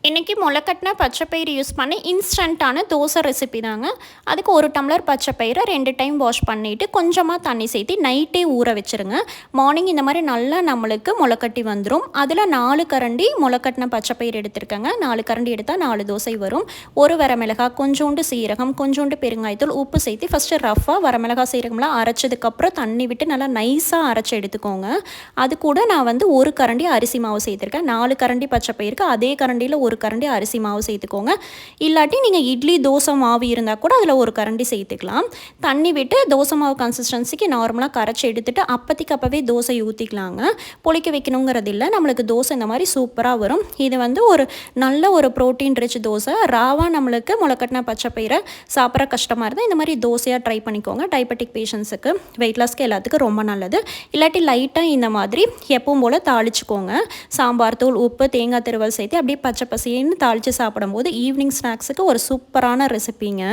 இன்றைக்கி முளைக்கட்டின பச்சைப்பயிறு யூஸ் பண்ணி இன்ஸ்டண்ட்டான தோசை ரெசிபி தாங்க. அதுக்கு 1 டம்ளர் பச்சைப்பயிரை 2 டைம் வாஷ் பண்ணிவிட்டு கொஞ்சமாக தண்ணி சேர்த்து நைட்டே ஊற வச்சுருங்க. மார்னிங் இந்த மாதிரி நல்லா நம்மளுக்கு முளைக்கட்டி வந்துடும். அதில் 4 கரண்டி முளைக்கட்டின பச்சைப்பயிறு எடுத்துருக்கேங்க. 4 கரண்டி எடுத்தால் 4 தோசை வரும். ஒரு வரமிளகாய், கொஞ்சோண்டு சீரகம், கொஞ்சோண்டு பெருங்காயத்தூள், உப்பு சேர்த்து ஃபஸ்ட்டு ரஃபாக வரமிளகாய் சீரகம்லாம் அரைச்சதுக்கப்புறம் தண்ணி விட்டு நல்லா நைஸாக அரைச்சி எடுத்துக்கோங்க. அது கூட நான் வந்து 1 கரண்டி அரிசி மாவு சேர்த்துருக்கேன். 4 கரண்டி பச்சைப்பயிருக்கு அதே கரண்டியில் 1 கரண்டி அரிசி மாவு சேர்த்துக்கோங்க. இல்லாட்டி நீங்கள் இட்லி தோசை மாவு இருந்தால் கூட அதில் 1 கரண்டி சேர்த்துக்கலாம். தண்ணி விட்டு தோசை மாவு கன்சிஸ்டன்சிக்கு நார்மலாக கரைச்சி எடுத்துகிட்டு அப்போதைக்கு அப்போவே தோசை ஊற்றிக்கலாங்க. பொளிக்க வைக்கணுங்கிறது இல்லை. நம்மளுக்கு தோசை இந்த மாதிரி சூப்பராக வரும். இது வந்து ஒரு நல்ல ஒரு ப்ரோட்டீன் ரிச் தோசை. ராவாக நம்மளுக்கு முளைக்கட்டின பச்சைப்பயிரை சாப்பிட்ற கஷ்டமாக இருந்தால் இந்த மாதிரி தோசையாக ட்ரை பண்ணிக்கோங்க. டயபெட்டிக் பேஷண்ட்ஸுக்கு, வெயிட் லாஸ்க்கு எல்லாத்துக்கும் ரொம்ப நல்லது. இல்லாட்டி லைட்டாக இந்த மாதிரி எப்பவும் போல் தாளிச்சுக்கோங்க. சாம்பார் தூள், உப்பு, தேங்காய் திருவல் சேர்த்து அப்படியே பச்சை பசின்னு தாளித்து சாப்பிடும்போது ஈவினிங் ஸ்நாக்ஸுக்கு ஒரு சூப்பரான ரெசிபிங்க.